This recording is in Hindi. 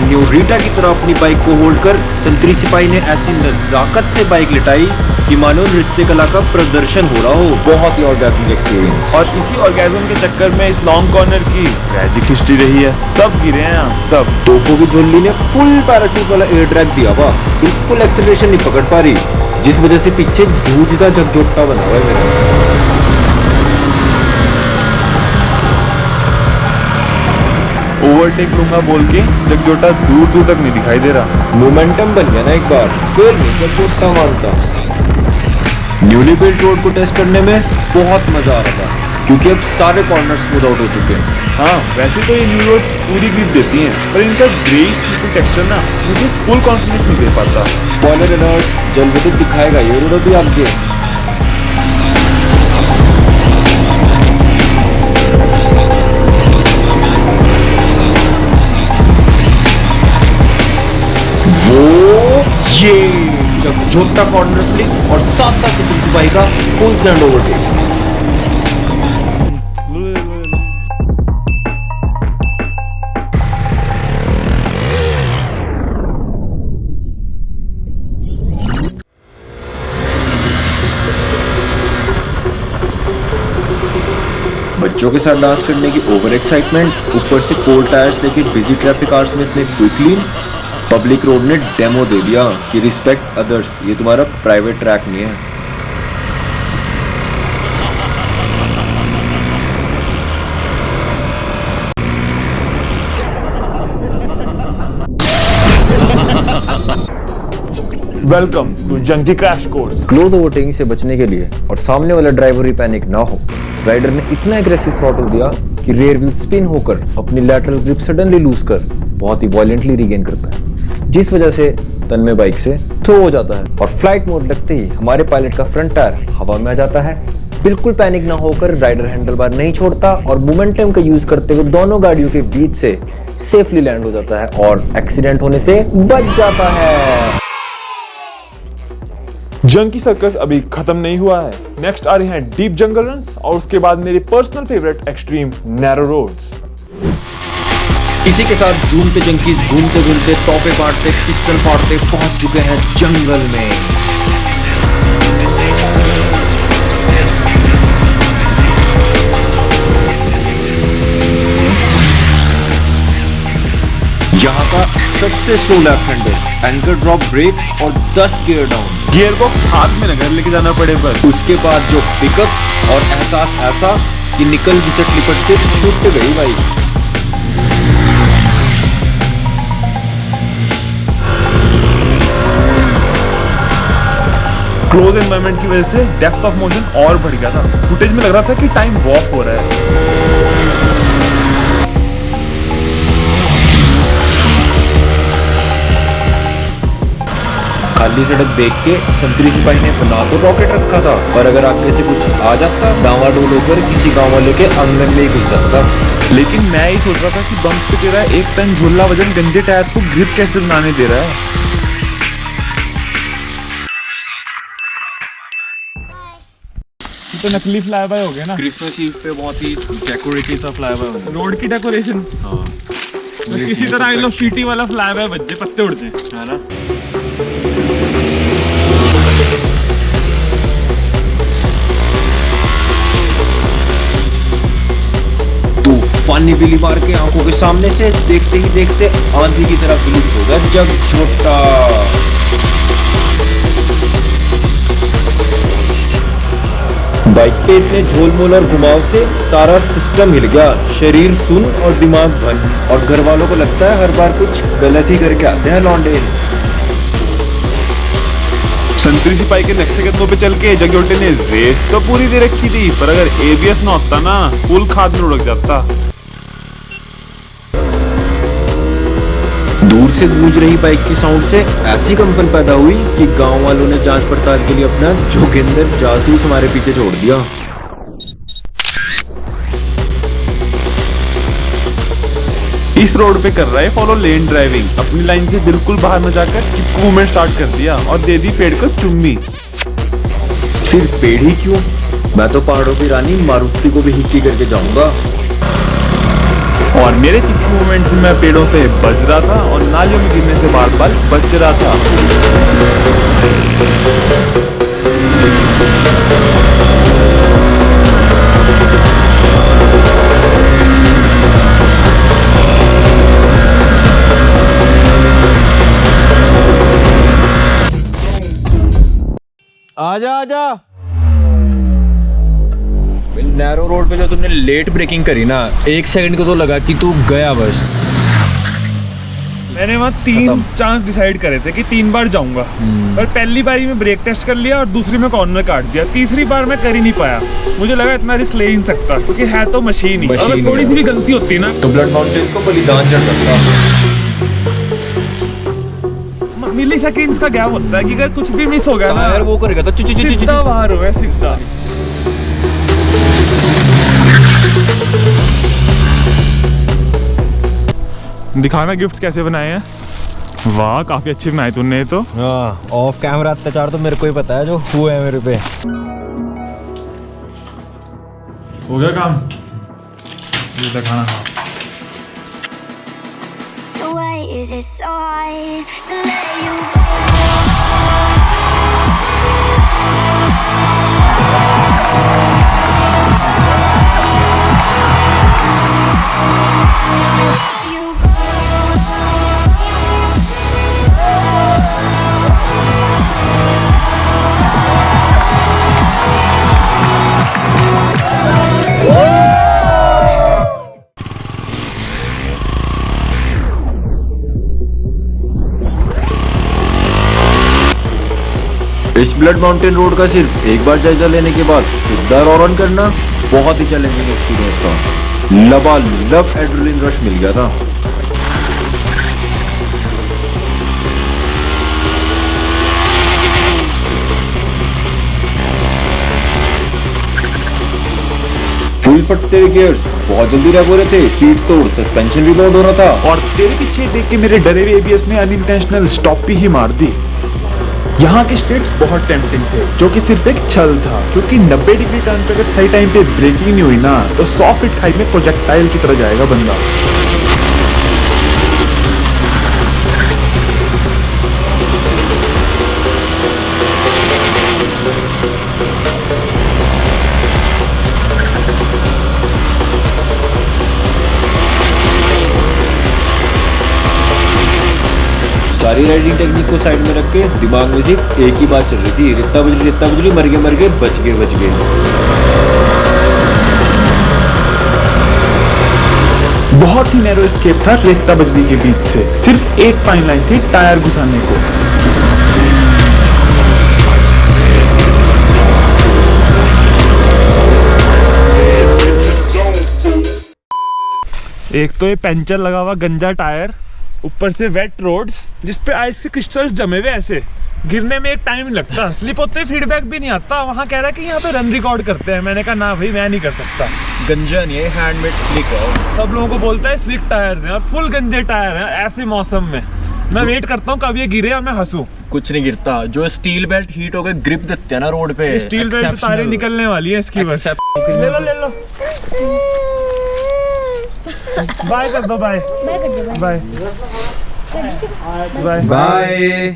सेन्योरिटा की तरह अपनी बाइक को होल्ड कर संतरी सिपाही ने ऐसी नजाकत से बाइक लिटाई कि मानो नृत्य कला का प्रदर्शन हो रहा हो। बहुत ही ऑर्गेज़मिक एक्सपीरियंस। और इसी ऑर्गेज़म के चक्कर में इस लॉन्ग कॉर्नर की ट्रैजिक हिस्ट्री रही है। सब गिरे हैं यहाँ, सब। तोफों की झोली ने फुल पैराशूट वाला एयर ड्रैग दिया हुआ, बिल्कुल एक्सेलरेशन नहीं पकड़ पा रही, जिस वजह से पीछे जूझता झकझोरता बना हुआ है मेरा। ओवरटेक लूंगा बोल के जगजोटा दूर दूर तक नहीं दिखाई दे रहा। मोमेंटम बन गया ना एक बार, फिर नहीं जगजोटा मारता। न्यूली बिल्ट रोड को टेस्ट करने में बहुत मजा आ रहा था, क्योंकि अब सारे कॉर्नर स्मूथ आउट हो चुके हैं। हाँ, वैसे तो ये न्यू रोड्स पूरी ग्रिप देती हैं, पर इनका ग्रेइश स्लिपरी टेक्सचर ना मुझे फुल कॉन्फिडेंस नहीं दे पाता। स्पॉइलर अलर्ट, जल्द विद्युत दिखाएगा ये रोड अभी आगे। ये झकझोरता कॉर्नर फ्लिक और साथ साथ संतरी सिपाही का फुल सैंड ओवरटेक। बच्चों के साथ डांस करने की ओवर एक्साइटमेंट, ऊपर से कोल्ड टायर्स लेके बिजी ट्रैफिक आवर्स में इतने क्विकली पब्लिक रोड ने डेमो दे दिया कि रिस्पेक्ट अदर्स, ये तुम्हारा प्राइवेट ट्रैक नहीं है। Welcome to junky crash course. Close overtaking से बचने के लिए और सामने वाला ड्राइवर भी पैनिक ना हो, राइडर ने इतना एग्रेसिव थ्रॉटल दिया कि रेयर व्हील स्पिन होकर अपनी लैटरल ग्रिप सडनली लूज कर बहुत ही वायलेंटली रिगेन करता है, जिस वजह से तन्मय बाइक से थ्रो हो जाता है और फ्लाइट मोड लगते ही हमारे पायलट का फ्रंट टायर हवा में आ जाता है। बिल्कुल पैनिक ना होकर राइडर हैंडल बार नहीं छोड़ता और मोमेंटम का यूज करते हुए दोनों गाड़ियों के बीच से सेफली लैंड हो जाता है और एक्सीडेंट होने से बच जाता है। जंकी सर्कस अभी खत्म नहीं हुआ है। नेक्स्ट आ रहे हैं डीप जंगल रन्स और उसके बाद मेरे personal favourite extreme narrow roads. इसी के साथ जून पे जंकीज घूमते घूमते तोहफे बांटते पिस्टल फाड़ते पहुंच चुके हैं जंगल में। यहाँ का सबसे slow left hander, anchor drop brakes और 10 गियर डाउन, गियर बॉक्स हाथ में न घर लेके जाना पड़े बस। उसके बाद जो पिकअप और एहसास ऐसा कि निकल घिसट लिपट के छूट गई बाइक। क्लोज एनवायरनमेंट की वजह से डेप्थ ऑफ मोशन और बढ़ गया था। फुटेज में लग रहा था कि टाइम वॉक हो रहा है। खाली सड़क देख के संतरी सिपाही ने बना तो रॉकेट रखा था, पर अगर आगे से कुछ आ जाता डावाडोल होकर किसी गांव वाले के आंगन में ही घुस जाता। लेकिन मैं ही सोच रहा था कि बम्प पे तेरा 1 टन झोला वजन गंदे टायर को ग्रिप कैसे बनाने दे रहा है। तो नकली फ्लाईओवर हो गया ना क्रिसमस ईव पे, बहुत ही डेकोरेटिव सा फ्लाईओवर हो गया। रोड की डेकोरेशन। हाँ, किसी तरह इन लोग शीटी वाला फ्लाईओवर बच जाए, पत्ते उड़ जाए, है ना। तूफानी बिजली मार के आंखों के सामने से देखते ही देखते आंधी की तरफ विलुप्त हो गया जगजोटा। बाइक पे इतने झोलमोल और घुमाव से सारा सिस्टम हिल गया, शरीर सुन और दिमाग भन, और घर वालों को लगता है हर बार कुछ गलत ही करके आते हैं लौंडे। संतरी सिपाही के नक्शे कदमों पे चल के जगजोटे ने रेस तो पूरी दे रखी थी, पर अगर एबीएस ना होता ना फुल खाद में उड़क जाता। दूर से गूंज रही बाइक की साउंड से ऐसी कंपन पैदा हुई कि गांव वालों ने जांच पड़ताल के लिए अपना जोगिंदर जासूस हमारे पीछे छोड़ दिया। इस रोड पे कर रहा है फॉलो लेन ड्राइविंग, अपनी लाइन से बिल्कुल बाहर न जाकर चिपकू मूवमेंट स्टार्ट कर दिया और दे दी पेड़ को चुम्मी। सिर्फ पेड़ ही क्यों, मैं तो पहाड़ों की रानी मारुति को भी हिक्की करके जाऊंगा। और मेरे चिपकू मूवमेंट्स में मैं पेड़ों से बच रहा था और नालियों में गिरने से बार बार बच रहा था। आजा आजा। नैरो रोड पे जब तुमने लेट ब्रेकिंग करी ना, 1 सेकंड को तो लगा कि तू गया बस। मैंने वहाँ 3 चांस डिसाइड करे थे कि 3 बार जाऊंगा, पर पहली बारी में ब्रेक टेस्ट कर लिया और दूसरी में कॉर्नर काट दिया। तीसरी बार मैं कर ही नहीं पाया। मुझे लगा इतना रिस्क ले ही नहीं सकता, क्योंकि है तो मशीन ही। अगर थोड़ी सी भी गलती होती ना तो ब्लड माउंटेन को बलिदान चढ़ सकता। मिली सेकेंड्स का गैप होता है कि अगर कुछ भी मिस हो गया ना यार वो करेगा तो सीधा बाहर हो गया, सीधा। दिखाना गिफ्ट कैसे बनाए हैं। वाह, काफी अच्छे बनाए तूने तो। हाँ, ऑफ कैमरा अत्याचार तो मेरे को ही पता है जो हुए है मेरे पे। हो गया काम, ये दिखाना। हाँ, So why is it so hard to let you go? Let you इस ब्लड माउंटेन रोड का सिर्फ एक बार जायजा लेने के बाद सीधा रन करना बहुत ही चैलेंजिंग एक्सपीरियंस था। लबालब एड्रेनलिन रश मिल गया था। फुल फटते हुए गियर्स बहुत जल्दी रैप हो रहे थे, पीठ तोड़ सस्पेंशन भी बाउंड हो रहा था। और तेरे पीछे देख के मेरे डरे हुए एबीएस ने अनइंटेंशनल स्टॉप भी ही मार दी। यहाँ के स्ट्रेट्स बहुत टेम्पटिंग थे, जो कि सिर्फ एक छल था, क्योंकि 90 डिग्री टर्न पे अगर सही टाइम पे ब्रेकिंग नहीं हुई ना तो 100 फीट हाइट में प्रोजेक्टाइल की तरह जाएगा बंदा। सारी राइडिंग टेक्निक को साइड में रख के दिमाग में सिर्फ एक ही बात चल रही थी, रित्ता बजरी मर गए बच गए। बहुत ही नैरो एस्केप था रेता बजरी के बीच से। सिर्फ एक फाइन लाइन थी टायर घुसाने को। एक तो ये पंचर लगा हुआ गंजा टायर, ऊपर से वेट रोड्स जिसपे आइस के क्रिस्टल्स जमे हुए, ऐसे गिरने में एक टाइम लगता, स्लिप होते फीडबैक भी नहीं आता। वहाँ कह रहा है कि यहाँ पे रन रिकॉर्ड करते हैं। मैंने कहा ना भाई, मैं नहीं कर सकता। गंजा नहीं है, हैंडमेड स्लिक है। सब लोगों को बोलता है स्लिक टायर्स हैं और फुल गंजे टायर हैं ऐसे मौसम में। मैं वेट करता हूँ कब ये गिरे और मैं हंसूं। कुछ नहीं गिरता, जो स्टील बेल्ट हीट होकर ग्रिप देते हैं ना रोड पे, स्टील बेल्ट तारे निकलने वाली है इसकी बस। ले लो बाय कर दो, बाय बाय बाय।